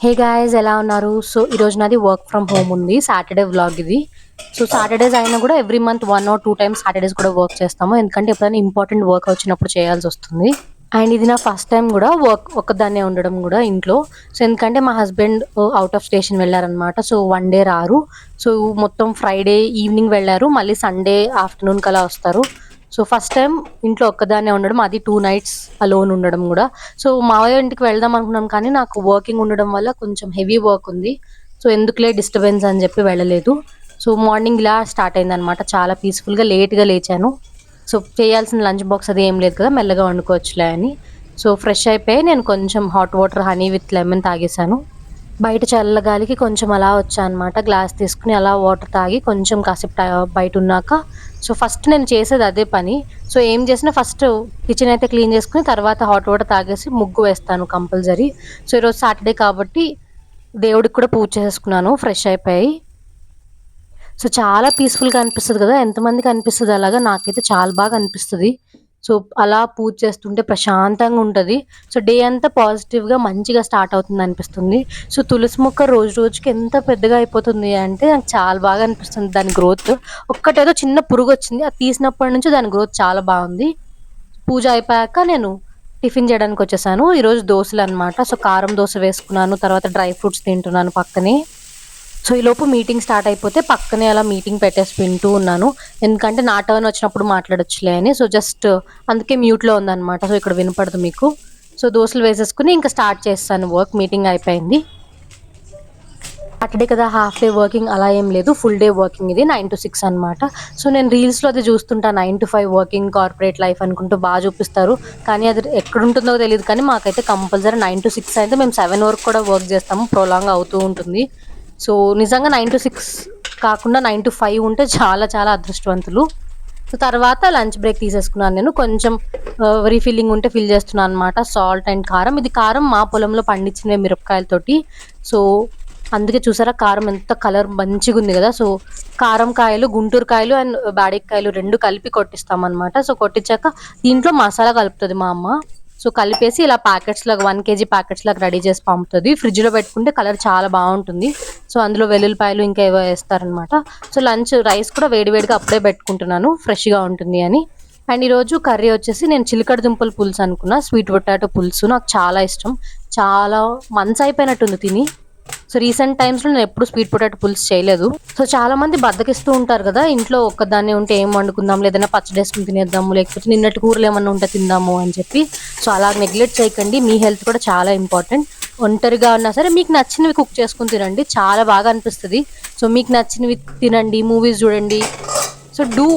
Hey guys ఎలా ఉన్నారు? So ఈరోజు నాది వర్క్ ఫ్రమ్ హోమ్ ఉంది. సాటర్డే వ్లాగ్ ఇది. సో సాటర్డేస్ అయినా కూడా every month 1 or 2 times Saturdays కూడా వర్క్ చేస్తాము. ఎందుకంటే ఎప్పుడైనా ఇంపార్టెంట్ వర్క్ వచ్చినప్పుడు చేయాల్సి వస్తుంది. అండ్ ఇది నా ఫస్ట్ టైం కూడా వర్క్ ఒక్కదాన్నే ఉండడం కూడా ఇంట్లో. సో ఎందుకంటే మా హస్బెండ్ అవుట్ ఆఫ్ స్టేషన్ వెళ్ళారనమాట. సో 1 డే రారు. సో మొత్తం ఫ్రైడే ఈవినింగ్ వెళ్ళారు. మళ్ళీ సండే ఆఫ్టర్నూన్ కలా వస్తారు. సో ఫస్ట్ టైం ఇంట్లో ఒక్కదాన్నే ఉండడం, అది 2 nights అలోన్ ఉండడం కూడా. సో మావయ్య ఇంటికి వెళ్దాం అనుకున్నాం కానీ నాకు వర్కింగ్ ఉండడం వల్ల కొంచెం హెవీ వర్క్ ఉంది. సో ఎందుకులే డిస్టర్బెన్స్ అని చెప్పి వెళ్ళలేదు. సో మార్నింగ్ ఇలా స్టార్ట్ అయిందనమాట. చాలా పీస్ఫుల్గా లేట్గా లేచాను. సో చేయాల్సిన లంచ్ బాక్స్ అది ఏం లేదు కదా, మెల్లగా వండుకోవచ్చులే అని. సో ఫ్రెష్ అయిపోయి నేను కొంచెం hot water honey with lemon తాగేశాను. బయట చల్లగాలికి కొంచెం అలా వచ్చా అనమాట. గ్లాస్ తీసుకుని అలా వాటర్ తాగి కొంచెం కాసేపు బయట ఉన్నాక సో ఫస్ట్ నేను చేసేది అదే పని. సో ఏం చేసినా ఫస్ట్ కిచెన్ అయితే క్లీన్ చేసుకుని తర్వాత హాట్ వాటర్ తాగేసి ముగ్గు వేస్తాను కంపల్సరీ. సో ఈరోజు సాటర్డే కాబట్టి దేవుడికి కూడా పూజ చేసుకున్నాను ఫ్రెష్ అయిపోయి. సో చాలా పీస్ఫుల్గా అనిపిస్తుంది కదా, ఎంతమందికి అనిపిస్తుంది అలాగా? నాకైతే చాలా బాగా అనిపిస్తుంది. సో అలా పూజ చేస్తుంటే ప్రశాంతంగా ఉంటుంది. సో డే అంతా పాజిటివ్గా మంచిగా స్టార్ట్ అవుతుంది అనిపిస్తుంది. సో తులసి మొక్క రోజు రోజుకి ఎంత పెద్దగా అయిపోతుంది అంటే నాకు చాలా బాగా అనిపిస్తుంది దాని గ్రోత్. ఒక్కటేదో చిన్న పురుగు వచ్చింది, అది తీసినప్పటి నుంచి దాని గ్రోత్ చాలా బాగుంది. పూజ అయిపోయాక నేను టిఫిన్ చేయడానికి వచ్చేసాను. ఈరోజు దోశలు అనమాట. సో కారం దోశ వేసుకున్నాను, తర్వాత డ్రై ఫ్రూట్స్ తింటున్నాను పక్కనే. సో ఈలోపు మీటింగ్ స్టార్ట్ అయిపోతే పక్కనే అలా మీటింగ్ పెట్టేసి వింటూ ఉన్నాను. ఎందుకంటే నా టర్న్ వచ్చినప్పుడు మాట్లాడొచ్చులే అని. సో జస్ట్ అందుకే మ్యూట్లో ఉందన్నమాట. సో ఇక్కడ వినపడదు మీకు. సో దోశలు వేసేసుకుని ఇంకా స్టార్ట్ చేస్తాను వర్క్. మీటింగ్ అయిపోయింది. సాటర్డే కదా, హాఫ్ డే వర్కింగ్ అలా ఏం లేదు, ఫుల్ డే వర్కింగ్. ఇది 9 to 6 అనమాట. సో నేను రీల్స్లో అది చూస్తుంటా, 9 to 5 వర్కింగ్, కార్పొరేట్ లైఫ్ అనుకుంటూ బాగా చూపిస్తారు. కానీ అది ఎక్కడుంటుందో తెలియదు. కానీ మాకైతే కంపల్సరీ 9 to 6 అయితే మేము 7 వరకు కూడా వర్క్ చేస్తాము. ప్రొలాంగ్ అవుతూ ఉంటుంది. సో నిజంగా 9 to 6 కాకుండా 9 to 5 ఉంటే చాలా చాలా అదృష్టవంతులు. సో తర్వాత లంచ్ బ్రేక్ తీసేసుకున్నాను నేను. కొంచెం రీఫిల్లింగ్ ఉంటే ఫిల్ చేస్తున్నాను అనమాట. సాల్ట్ అండ్ కారం. ఇది కారం మా పొలంలో పండించిన మిరపకాయలతోటి. సో అందుకే చూసారా కారం ఎంత కలర్ మంచిగా ఉంది కదా. సో కారం కాయలు, గుంటూరు కాయలు అండ్ బాడిక్కాయలు 2 కలిపి కొట్టిస్తాం అనమాట. సో కొట్టించాక దీంట్లో మసాలా కలుపుతుంది మా అమ్మ. సో కలిపేసి ఇలా ప్యాకెట్స్ లాగా 1 kg ప్యాకెట్స్ లాగా రెడీ చేసి పంపుతుంది. ఫ్రిడ్జ్లో పెట్టుకుంటే కలర్ చాలా బాగుంటుంది. సో అందులో వెల్లుల్లిపాయలు ఇంకా ఏవో వేస్తారనమాట. సో లంచ్ రైస్ కూడా వేడివేడిగా అప్పుడే పెట్టుకుంటున్నాను, ఫ్రెష్గా ఉంటుంది అని. అండ్ ఈరోజు కర్రీ వచ్చేసి నేను చిలకడ దుంపల పులుసు అనుకున్నా. స్వీట్ పొటాటో పులుసు నాకు చాలా ఇష్టం. చాలా మంత్స్ అయిపోయినట్టుంది తిని. సో రీసెంట్ టైమ్స్లో నేను ఎప్పుడు స్వీట్ పొటాటో పులుసు చేయలేదు. సో చాలా మంది బద్దకిస్తూ ఉంటారు కదా, ఇంట్లో ఒక్కదాన్ని ఉంటే ఏం వండుకుందాం, లేదన్నా పచ్చడి వేసుకుని తినేద్దాము, లేకపోతే నిన్నటి కూరలు ఏమన్నా ఉంటే తిందాము అని చెప్పి. సో అలా నెగ్లెక్ట్ చేయకండి. మీ హెల్త్ కూడా చాలా ఇంపార్టెంట్. ఒంటరిగా ఉన్నా సరే మీకు నచ్చినవి కుక్ చేసుకుని తినండి, చాలా బాగా అనిపిస్తుంది. సో మీకు నచ్చినవి తినండి, మూవీస్ చూడండి. So do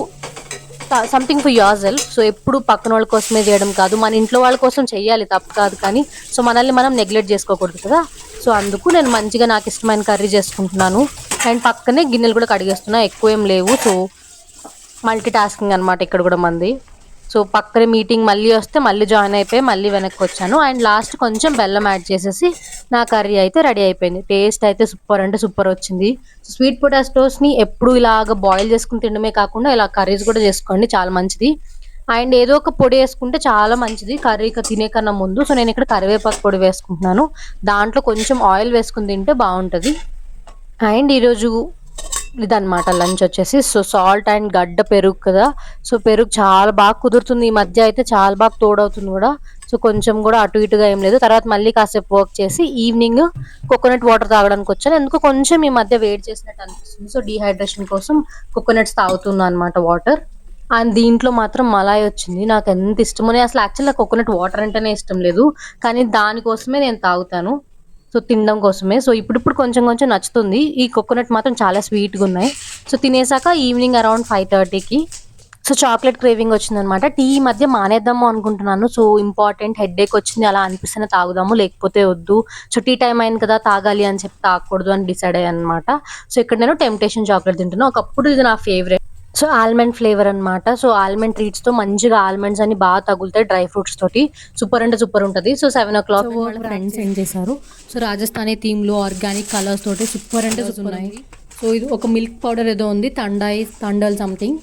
something for your self. So ఎప్పుడు పక్కన వాళ్ళ కోసమే చేయడం కాదు, మన ఇంట్లో వాళ్ళ కోసం చెయ్యాలి, తప్పు కాదు. కానీ సో మనల్ని మనం నెగ్లెక్ట్ చేసుకోకూడదు కదా. సో అందుకు నేను మంచిగా నాకు ఇష్టమైన కర్రీ చేసుకుంటున్నాను. అండ్ పక్కనే గిన్నెలు కూడా కడిగేస్తున్నా, ఎక్కువ ఏం లేవు. సో మల్టీ టాస్కింగ్ అనమాట ఇక్కడ కూడా మంది. సో పక్కనే మీటింగ్ మళ్ళీ వస్తే మళ్ళీ జాయిన్ అయిపోయి మళ్ళీ వెనక్కి వచ్చాను. అండ్ లాస్ట్ కొంచెం బెల్లం యాడ్ చేసేసి నా కర్రీ అయితే రెడీ అయిపోయింది. టేస్ట్ అయితే సూపర్ అంటే సూపర్ వచ్చింది. స్వీట్ పొటాటోస్ని ఎప్పుడు ఇలాగ బాయిల్ చేసుకుని తినడమే కాకుండా ఇలా కర్రీస్ కూడా చేసుకోండి, చాలా మంచిది. అండ్ ఏదో ఒక పొడి వేసుకుంటే చాలా మంచిది కర్రీ తినే కన్నా ముందు. సో నేను ఇక్కడ కరివేపాకు పొడి వేసుకుంటున్నాను. దాంట్లో కొంచెం ఆయిల్ వేసుకుని తింటే బాగుంటుంది. అండ్ ఈరోజు ఇదనమాట లంచ్ వచ్చేసి. సో సాల్ట్ అండ్ గడ్డ పెరుగు కదా. సో పెరుగు చాలా బాగా కుదురుతుంది ఈ మధ్య, అయితే చాలా బాగా తోడవుతుంది కూడా. సో కొంచెం కూడా అటు ఇటుగా ఏం లేదు. తర్వాత మళ్ళీ కాసేపు వర్క్ చేసి ఈవినింగ్ కోకోనట్ వాటర్ తాగడానికి వచ్చాను. ఎందుకు కొంచెం ఈ మధ్య వేడి చేసినట్టు అనిపిస్తుంది. సో డీహైడ్రేషన్ కోసం కోకోనట్స్ తాగుతున్నాను అనమాట, వాటర్. అండ్ దీంట్లో మాత్రం మలాయ్ వచ్చింది, నాకు ఎంత ఇష్టమో. అసలు యాక్చువల్గా కోకోనట్ వాటర్ అంటేనే ఇష్టం లేదు, కానీ దానికోసమే నేను తాగుతాను. సో తినడం కోసమే. సో ఇప్పుడు కొంచెం కొంచెం నచ్చుతుంది. ఈ కోకోనట్ మాత్రం చాలా స్వీట్గా ఉన్నాయి. సో తినేసాక ఈవినింగ్ అరౌండ్ 5:30కి సో చాక్లెట్ క్రేవింగ్ వచ్చిందనమాట. టీ ఈ మధ్య మానేద్దాము అనుకుంటున్నాను. సో ఇంపార్టెంట్ హెడ్ఏక్ వచ్చింది, అలా అనిపిస్తేనే తాగుదాము, లేకపోతే వద్దు. సో టీ టైం అయింది కదా, తాగాలి అని చెప్పి తాగకూడదు అని డిసైడ్ అయ్యాను అనమాట. సో ఇక్కడ నేను టెంప్టేషన్ చాక్లెట్ తింటున్నాను. ఒకప్పుడు ఇది నా ఫేవరెట్. సో ఆల్మండ్ ఫ్లేవర్ అనమాట. సో ఆల్మండ్ ట్రీట్స్తో మంచిగా ఆల్మండ్స్ అని బాగా తగులుతాయి డ్రై ఫ్రూట్స్ తోటి. సూపర్ అంటే సూపర్ ఉంటుంది. సో 7 o'clock వాళ్ళ ఫ్రెండ్స్ సెండ్ చేశారు. సో రాజస్థానీ థీమ్లో ఆర్గానిక్ కలర్స్ తోటి సూపర్ అంటే సూపర్ ఉన్నాయి. సో ఇది ఒక మిల్క్ పౌడర్ ఏదో ఉంది, తండాల్ సంథింగ్.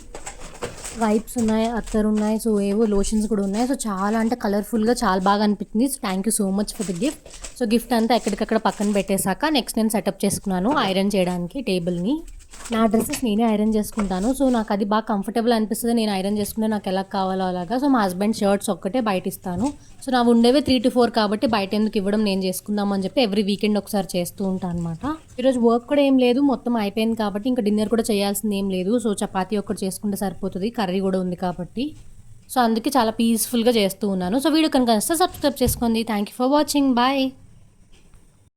వైప్స్ ఉన్నాయి, అత్తరు ఉన్నాయి, సో ఏవో లోషన్స్ కూడా ఉన్నాయి. సో చాలా అంటే కలర్ఫుల్గా చాలా బాగా అనిపించింది. So thank you so much for the gift. So gift అంతా ఎక్కడికక్కడ పక్కన పెట్టేశాక నెక్స్ట్ నేను సెటప్ చేసుకున్నాను ఐరన్ చేయడానికి టేబుల్ని. నా డ్రెస్సెస్ నేనే ఐరన్ చేసుకుంటాను. సో నాకు అది బాగా కంఫర్టబుల్ అనిపిస్తుంది. నేను ఐరన్ చేసుకుంటే నాకు ఎలా కావాలో అలాగా. సో మా హస్బెండ్ షర్ట్స్ ఒక్కటే బయట ఇస్తాను. సో నా ఉండేవే 3 to 4 కాబట్టి బయట ఎందుకు ఇవ్వడం, నేను చేసుకుందాం అని చెప్పి ఎవ్రీ వీకెండ్ ఒకసారి చేస్తూ ఉంటాను అనమాట. ఈరోజు వర్క్ కూడా ఏం లేదు, మొత్తం అయిపోయింది కాబట్టి ఇంకా డిన్నర్ కూడా చేయాల్సింది ఏం లేదు. సో చపాతీ ఒక్కటి చేసుకుంటే సరిపోతుంది, కర్రీ కూడా ఉంది కాబట్టి. సో అందుకే చాలా పీస్ఫుల్గా చేస్తూ ఉన్నాను. సో వీడియో కనుక నచ్చితే సబ్స్క్రైబ్ చేసుకోండి. Thank you for watching. Bye.